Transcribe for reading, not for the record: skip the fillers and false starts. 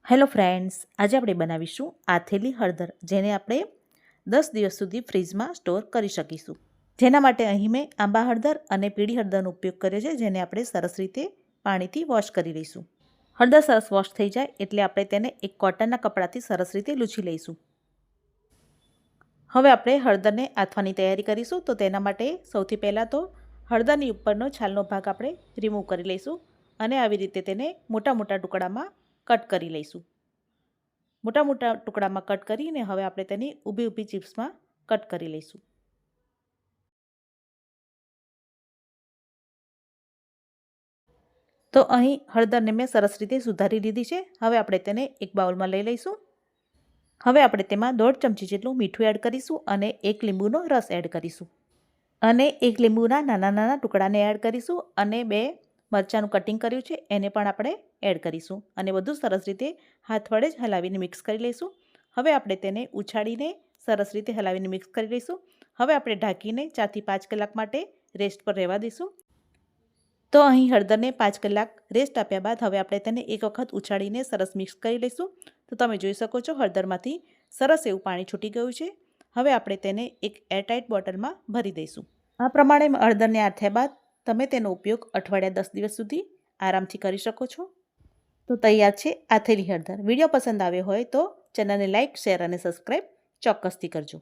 Hello friends, આજે આપણે બનાવીશું આથેલી હળદર, જેને આપણે 10 દિવસ સુધી ફ્રીજમાં સ્ટોર કરી શકીશું. જેના માટે અહીં મેં આંબા હળદર અને પીળી હળદરનો ઉપયોગ કર્યો છે, જેને આપણે સરસ રીતે પાણીથી વોશ કરી લઈશું. હળદર સરસ વોશ થઈ જાય એટલે આપણે તેને એક કોટનના કપડાથી સરસ રીતે લૂછી લઈશું. હવે આપણે હળદરને આથવાની તૈયારી કરીશું. તો તેના માટે સૌથી પહેલાં તો હળદરની ઉપરનો છાલનો ભાગ આપણે રિમૂવ કરી લઈશું અને આવી રીતે તેને મોટા મોટા ટુકડામાં કટ કરી લઈશું. મોટા મોટા ટુકડામાં કટ કરીને હવે આપણે તેની ઊભી ઊભી ચિપ્સમાં કટ કરી લઈશું. તો અહીં હળદરને મેં સરસ રીતે સુધારી લીધી છે. હવે આપણે તેને એક બાઉલમાં લઈ લઈશું. હવે આપણે તેમાં 1.5 ચમચી જેટલું મીઠું એડ કરીશું અને 1 લીંબુનો રસ એડ કરીશું. અને 1 લીંબુના નાના નાના ટુકડાને એડ કરીશું અને 2 મરચાંનું કટિંગ કર્યું છે એને પણ આપણે એડ કરીશું અને બધું સરસ રીતે હાથ વડે જ હલાવીને મિક્સ કરી લઈશું. હવે આપણે તેને ઉછાળીને સરસ રીતે હલાવીને મિક્સ કરી લઈશું. હવે આપણે ઢાંકીને 4 થી 5 કલાક માટે રેસ્ટ પર રહેવા દઈશું. તો અહીં હળદરને 5 કલાક રેસ્ટ આપ્યા બાદ હવે આપણે તેને એક વખત ઉછાળીને સરસ મિક્સ કરી લઈશું. તો તમે જોઈ શકો છો હળદરમાંથી સરસ એવું પાણી છૂટી ગયું છે. હવે આપણે તેને એક એરટાઇટ બોટલમાં ભરી દઈશું. આ પ્રમાણે હળદરને આથ્યા બાદ તમે તેનો ઉપયોગ અઠવાડિયા 10 દિવસ સુધી આરામથી કરી શકો છો. તો તૈયાર છે આથેલી હળદર. વિડીયો પસંદ આવ્યો હોય તો ચેનલને લાઇક, શેર અને સબસ્ક્રાઈબ ચોક્કસથી કરજો.